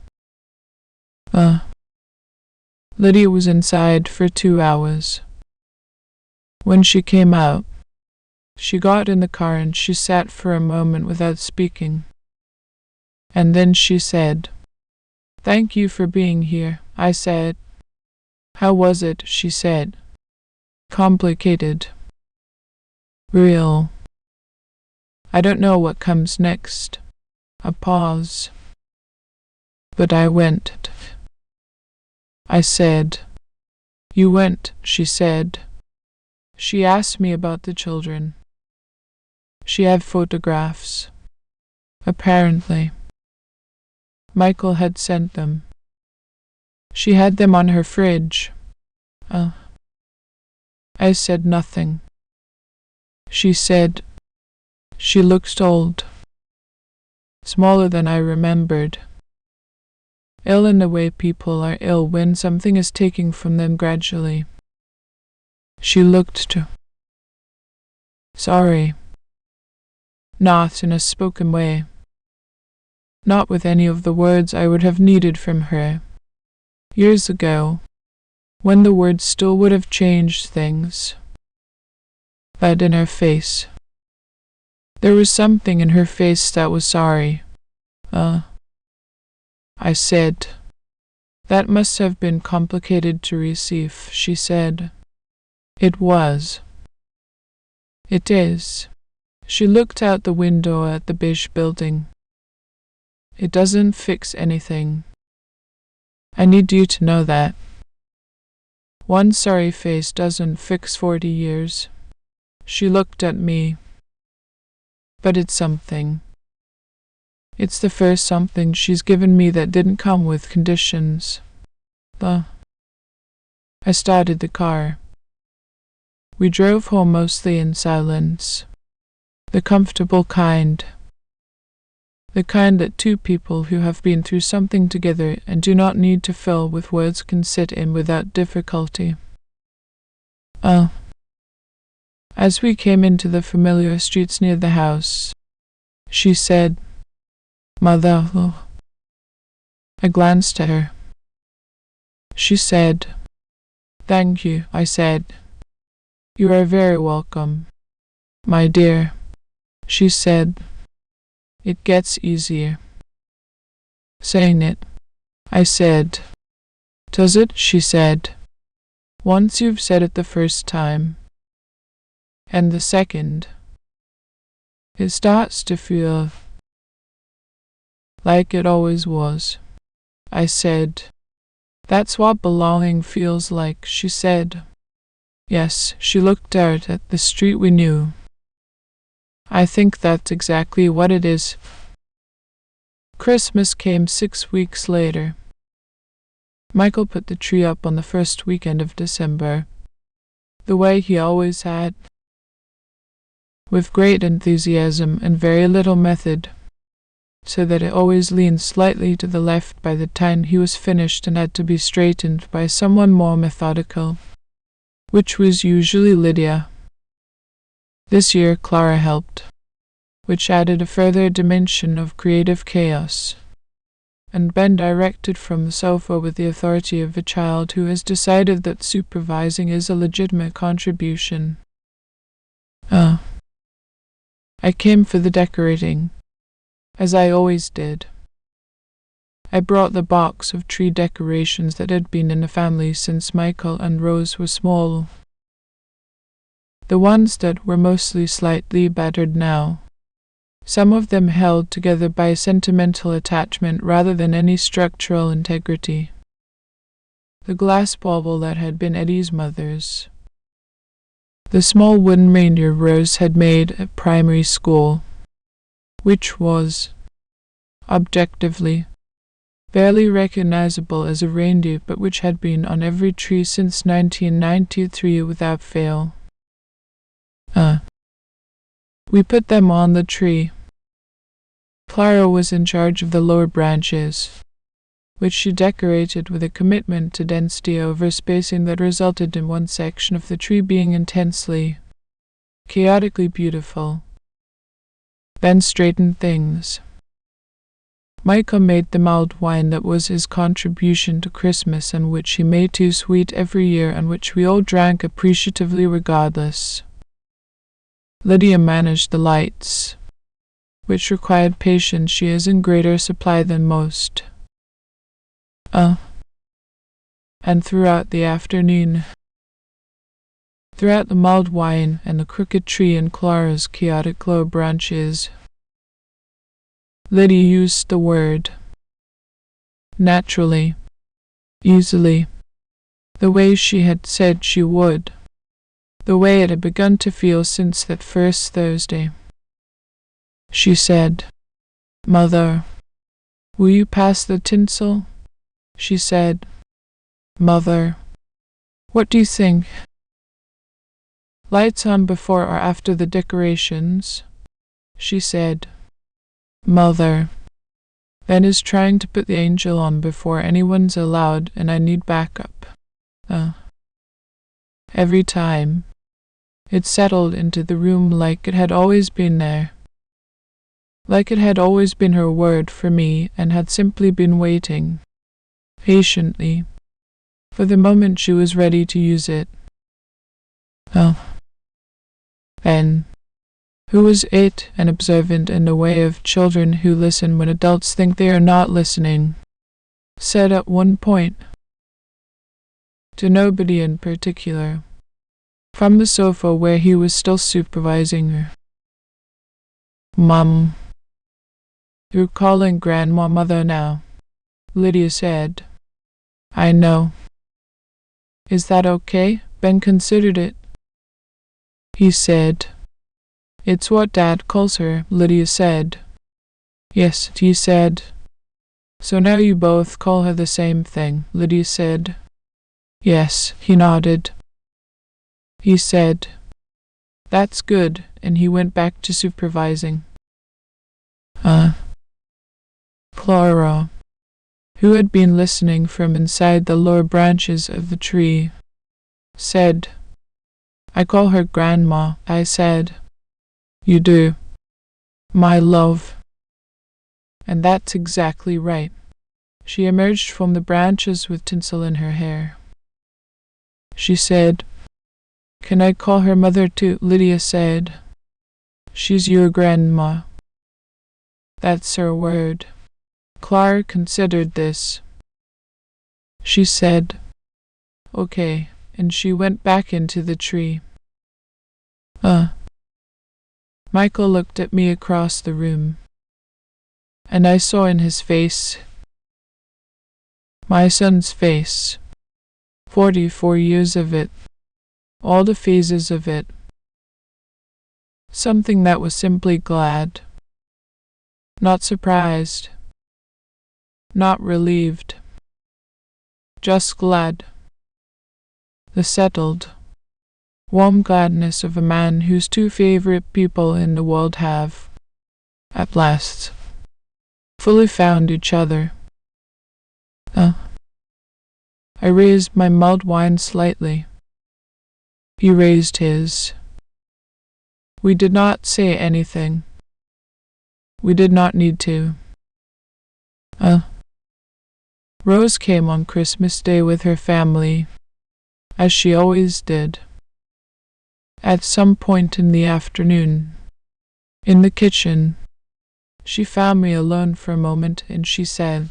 Lydia was inside for 2 hours. When she came out, she got in the car and she sat for a moment without speaking. And then she said, Thank you for being here, I said. How was it? She said. Complicated. Real. I don't know what comes next. A pause. But I went. I said. You went, she said. She asked me about the children. She had photographs. Apparently. Michael had sent them. She had them on her fridge. I said nothing. She said, she looked old. Smaller than I remembered. Ill in the way people are ill when something is taken from them gradually. She looked to. Sorry. Not in a spoken way. Not with any of the words I would have needed from her. Years ago, when the words still would have changed things. But in her face. There was something in her face that was sorry. I said. That must have been complicated to receive, she said. It was. It is. She looked out the window at the beige building. It doesn't fix anything. I need you to know that. One sorry face doesn't fix 40 years. She looked at me. But it's something. It's the first something she's given me that didn't come with conditions. I started the car. We drove home mostly in silence. The comfortable kind. The kind that two people who have been through something together and do not need to fill with words can sit in without difficulty. As we came into the familiar streets near the house, she said, Mother. I glanced at her. She said, Thank you, I said. You are very welcome. My dear, she said. It gets easier. Saying it, I said. Does it? She said. Once you've said it the first time. And the second. It starts to feel like it always was. I said. That's what belonging feels like, she said. Yes, she looked out at the street we knew. I think that's exactly what it is. Christmas came 6 weeks later. Michael put the tree up on the first weekend of December, the way he always had. with great enthusiasm and very little method, so that it always leaned slightly to the left by the time he was finished and had to be straightened by someone more methodical, which was usually Lydia. This year Clara helped, which added a further dimension of creative chaos, and Ben directed from the sofa with the authority of a child who has decided that supervising is a legitimate contribution. I came for the decorating, as I always did. I brought the box of tree decorations that had been in the family since Michael and Rose were small. The ones that were mostly slightly battered now, some of them held together by a sentimental attachment rather than any structural integrity. The glass bauble that had been Eddie's mother's. The small wooden reindeer Rose had made at primary school, which was, objectively, barely recognizable as a reindeer, but which had been on every tree since 1993 without fail. We put them on the tree. Clara was in charge of the lower branches, which she decorated with a commitment to density over spacing that resulted in one section of the tree being intensely, chaotically beautiful. Ben straightened things. Michael made the mulled wine that was his contribution to Christmas and which he made too sweet every year and which we all drank appreciatively regardless. Lydia managed the lights, which required patience she has in greater supply than most. And throughout the afternoon, throughout the mulled wine and the crooked tree and Clara's chaotic low branches, Lydia used the word, naturally, easily, the way she had said she would, the way it had begun to feel since that first Thursday. She said, "Mother, will you pass the tinsel?" She said, "Mother, what do you think? Lights on before or after the decorations?" She said, "Mother, Ben is trying to put the angel on before anyone's allowed and I need backup." Every time, it settled into the room like it had always been there. Like it had always been her word for me and had simply been waiting, patiently, for the moment she was ready to use it. Ben, who was 8 and observant in the way of children who listen when adults think they are not listening, said at one point, to nobody in particular, from the sofa where he was still supervising her, "Mum, you're calling Grandma Mother now," Lydia said. "I know. Is that okay?" Ben considered it. He said, "It's what Dad calls her," Lydia said. "Yes," he said. "So now you both call her the same thing," Lydia said. "Yes," he nodded. He said, "That's good," and he went back to supervising. Clara, who had been listening from inside the lower branches of the tree, said, "I call her Grandma," I said. "You do, my love." And that's exactly right. She emerged from the branches with tinsel in her hair. She said, "Can I call her Mother too?" Lydia said. "She's your grandma." That's her word. Clara considered this. She said, "Okay," and she went back into the tree. Michael looked at me across the room, and I saw in his face, my son's face, 44 years of it, all the phases of it, something that was simply glad, not surprised, not relieved, just glad. The settled, warm gladness of a man whose two favorite people in the world have, at last, fully found each other. I raised my mulled wine slightly. He raised his. We did not say anything. We did not need to. Rose came on Christmas Day with her family, as she always did. At some point in the afternoon, in the kitchen, she found me alone for a moment and she said,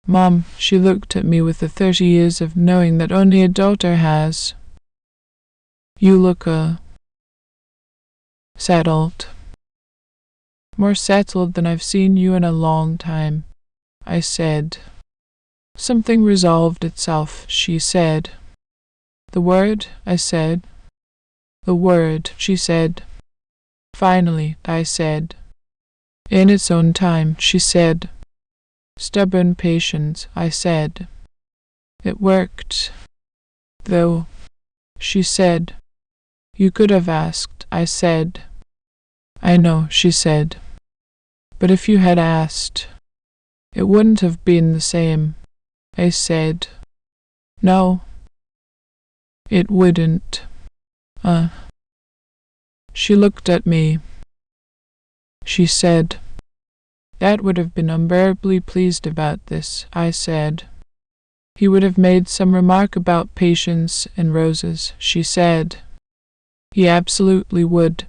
"Mom," she looked at me with the 30 years of knowing that only a daughter has. "You look, settled. More settled than I've seen you in a long time," I said. "Something resolved itself," she said. "The word?" I said. "The word," she said. "Finally," I said. "In its own time," she said. "Stubborn patience," I said. "It worked, though," she said. "You could have asked," I said. "I know," she said. "But if you had asked, it wouldn't have been the same," I said. "No, it wouldn't." She looked at me. She said, "Dad would have been unbearably pleased about this," I said. "He would have made some remark about patience and roses," she said. "He absolutely would."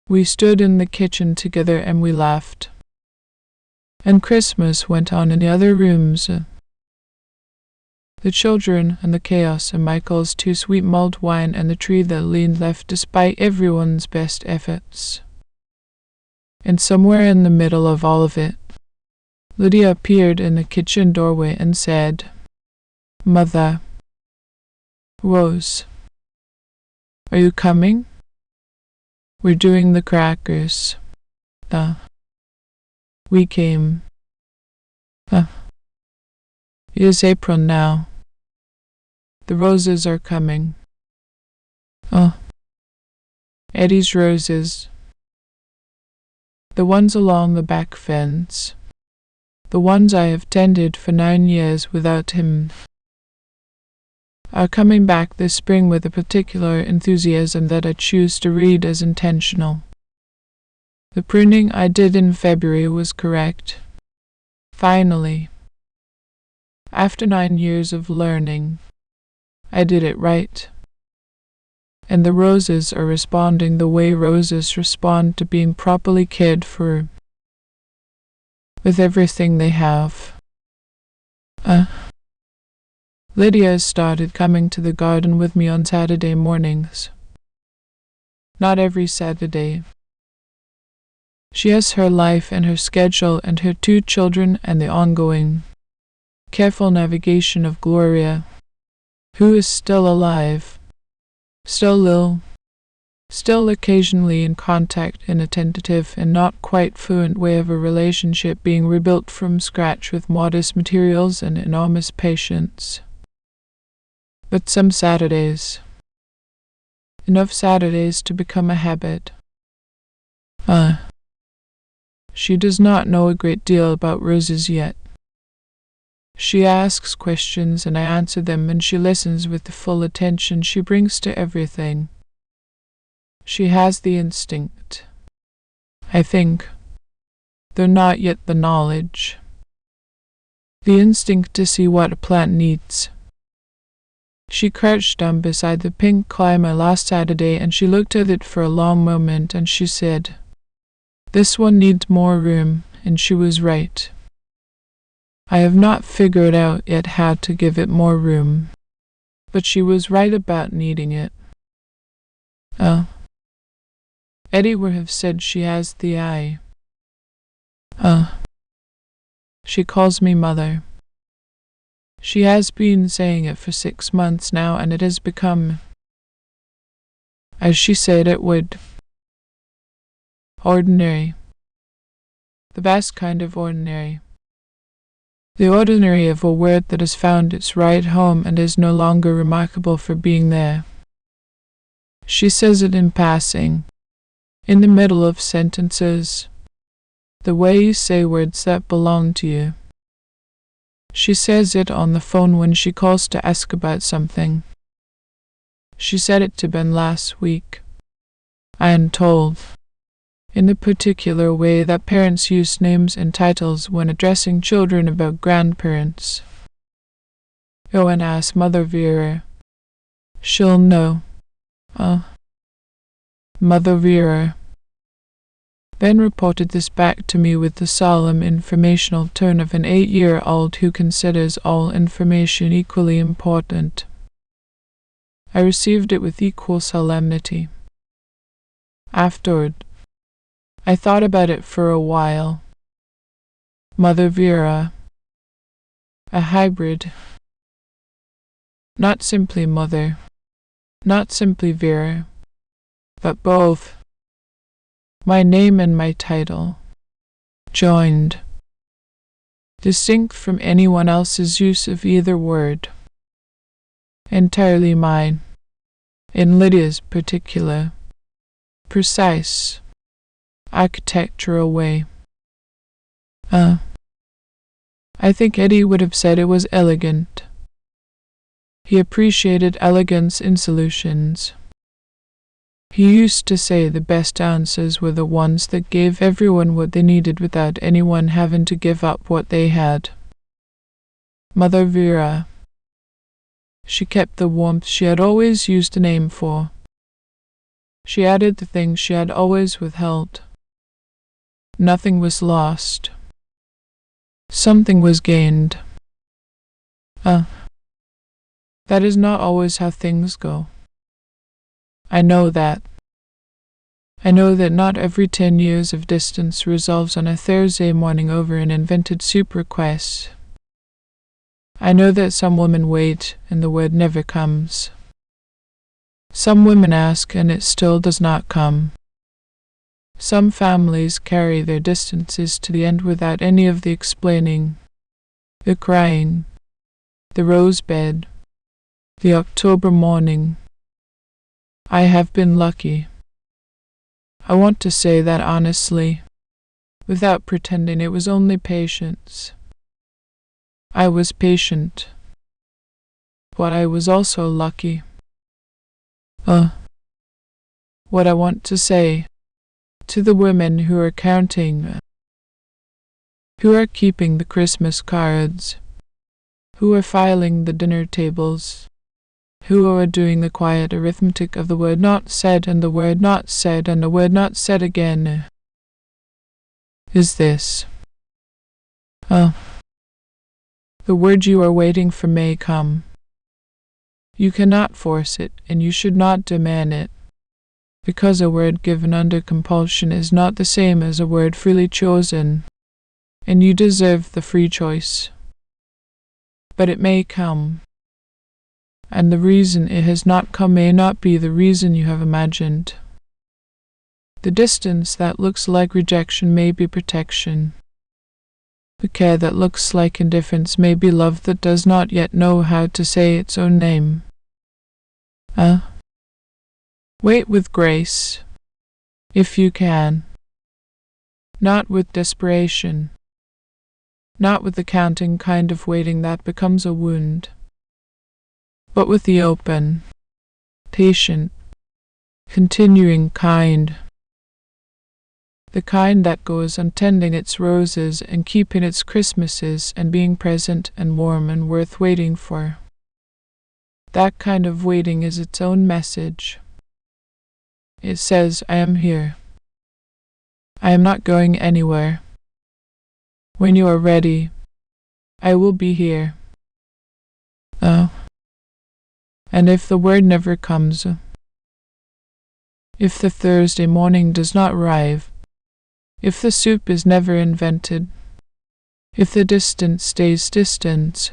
We stood in the kitchen together and we laughed. And Christmas went on in the other rooms. The children and the chaos and Michael's too sweet mulled wine and the tree that leaned left despite everyone's best efforts. And somewhere in the middle of all of it, Lydia appeared in the kitchen doorway and said, "Mother, Rose, are you coming? We're doing the crackers." We came. It is April now. The roses are coming. Eddie's roses. The ones along the back fence. The ones I have tended for 9 years without him, are coming back this spring with a particular enthusiasm that I choose to read as intentional. The pruning I did in February was correct. Finally, after 9 years of learning, I did it right. And the roses are responding the way roses respond to being properly cared for, with everything they have. Lydia has started coming to the garden with me on Saturday mornings. Not every Saturday. She has her life and her schedule and her 2 children and the ongoing, careful navigation of Gloria, who is still alive, still ill, still occasionally in contact in a tentative and not quite fluent way of a relationship being rebuilt from scratch with modest materials and enormous patience. But some Saturdays, enough Saturdays to become a habit. She does not know a great deal about roses yet. She asks questions and I answer them, and she listens with the full attention she brings to everything. She has the instinct, I think, though not yet the knowledge. The instinct to see what a plant needs. She crouched down beside the pink climber last Saturday and she looked at it for a long moment and she said, "This one needs more room," and she was right. I have not figured out yet how to give it more room, but she was right about needing it. Eddie would have said she has the eye. She calls me mother. She has been saying it for 6 months now, and it has become, as she said it would, ordinary. The best kind of ordinary. The ordinary of a word that has found its right home and is no longer remarkable for being there. She says it in passing, in the middle of sentences, the way you say words that belong to you. She says it on the phone when she calls to ask about something. She said it to Ben last week. I am told, in the particular way that parents use names and titles when addressing children about grandparents. Go and ask Mother Vera. She'll know. Mother Vera. Ben reported this back to me with the solemn informational tone of an 8-year-old who considers all information equally important. I received it with equal solemnity. Afterward, I thought about it for a while. Mother Vera. A hybrid. Not simply Mother. Not simply Vera. But both. My name and my title. Joined. Distinct from anyone else's use of either word. Entirely mine. In Lydia's particular, precise, architectural way. I think Eddie would have said it was elegant. He appreciated elegance in solutions. He used to say the best answers were the ones that gave everyone what they needed without anyone having to give up what they had. Mother Vera. She kept the warmth she had always used a name for. She added the things she had always withheld. Nothing was lost. Something was gained. That is not always how things go. I know that. I know that not every 10 years of distance resolves on a Thursday morning over an invented soup request. I know that some women wait and the word never comes. Some women ask and it still does not come. Some families carry their distances to the end without any of the explaining, the crying, the rose bed, the October morning. I have been lucky. I want to say that honestly, without pretending it was only patience. I was patient, but I was also lucky. What I want to say to the women who are counting, who are keeping the Christmas cards, who are filing the dinner tables, who are doing the quiet arithmetic of the word not said and the word not said and the word not said again, is this. The word you are waiting for may come. You cannot force it, and you should not demand it, because a word given under compulsion is not the same as a word freely chosen, and you deserve the free choice. But it may come, and the reason it has not come may not be the reason you have imagined. The distance that looks like rejection may be protection. The care that looks like indifference may be love that does not yet know how to say its own name. Wait with grace, if you can. Not with desperation. Not with the counting kind of waiting that becomes a wound. But with the open, patient, continuing kind. The kind that goes on tending its roses and keeping its Christmases and being present and warm and worth waiting for. That kind of waiting is its own message. It says, I am here. I am not going anywhere. When you are ready, I will be here. And if the word never comes, if the Thursday morning does not arrive, if the soup is never invented, if the distance stays distant,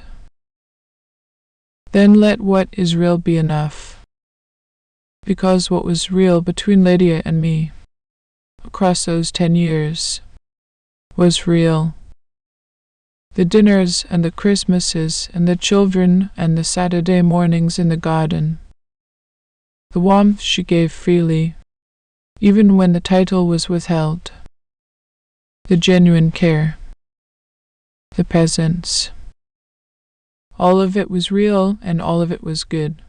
then let what is real be enough. Because what was real between Lydia and me, across those 10 years, was real. The dinners and the Christmases and the children and the Saturday mornings in the garden. The warmth she gave freely, even when the title was withheld. The genuine care. The presence. All of it was real, and all of it was good.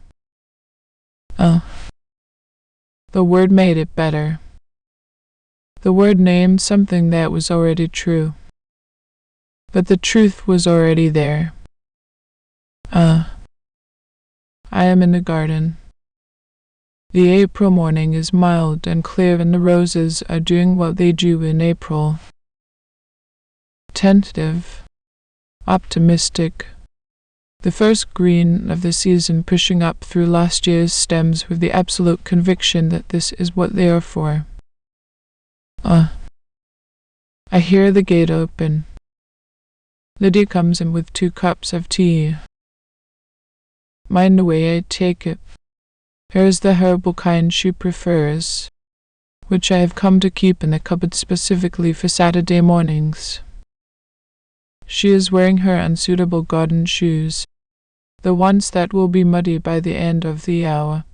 The word made it better. The word named something that was already true. But the truth was already there. I am in the garden. The April morning is mild and clear, and the roses are doing what they do in April. Tentative, optimistic, the first green of the season pushing up through last year's stems with the absolute conviction that this is what they are for. I hear the gate open. Lydia comes in with 2 cups of tea. Mind the way I take it. Here is the herbal kind she prefers, which I have come to keep in the cupboard specifically for Saturday mornings. She is wearing her unsuitable garden shoes, the ones that will be muddy by the end of the hour.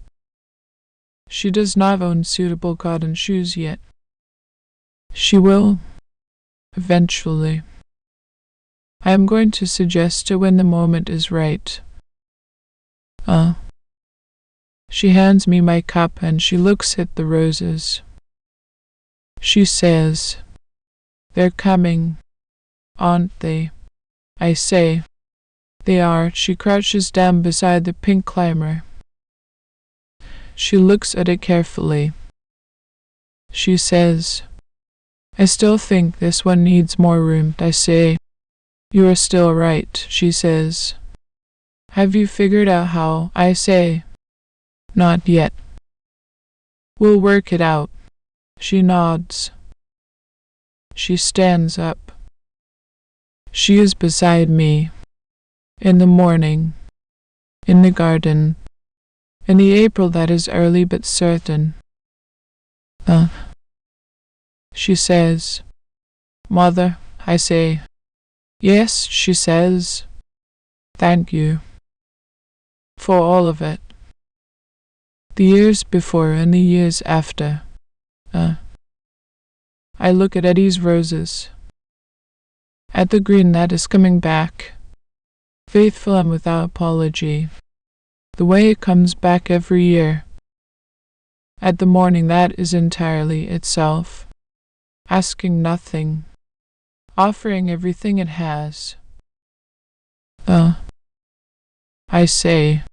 She does not own suitable garden shoes yet. She will, eventually. I am going to suggest her when the moment is right. She hands me my cup and she looks at the roses. She says, "They're coming, aren't they?" I say, "They are." She crouches down beside the pink climber. She looks at it carefully. She says, "I still think this one needs more room." I say, "You are still right," she says. "Have you figured out how?" I say, "Not yet." "We'll work it out." She nods. She stands up. She is beside me. In the morning. In the garden. In the April that is early but certain. She says, "Mother," I say. "Yes," she says. "Thank you. For all of it. The years before and the years after." I look at Eddie's roses. At the green that is coming back. Faithful and without apology. The way it comes back every year. At the morning that is entirely itself. Asking nothing. Offering everything it has. I say,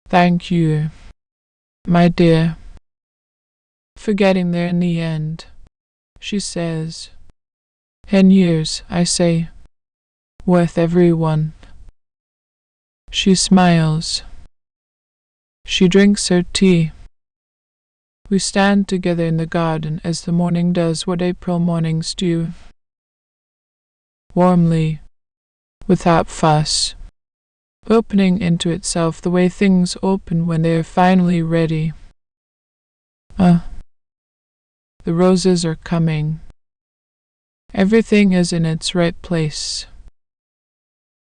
"Thank you, my dear." For getting there in the end. She says, "10 years," I say. "Worth every one." She smiles. She drinks her tea. We stand together in the garden as the morning does what April mornings do. Warmly, without fuss. Opening into itself the way things open when they are finally ready. The roses are coming. Everything is in its right place.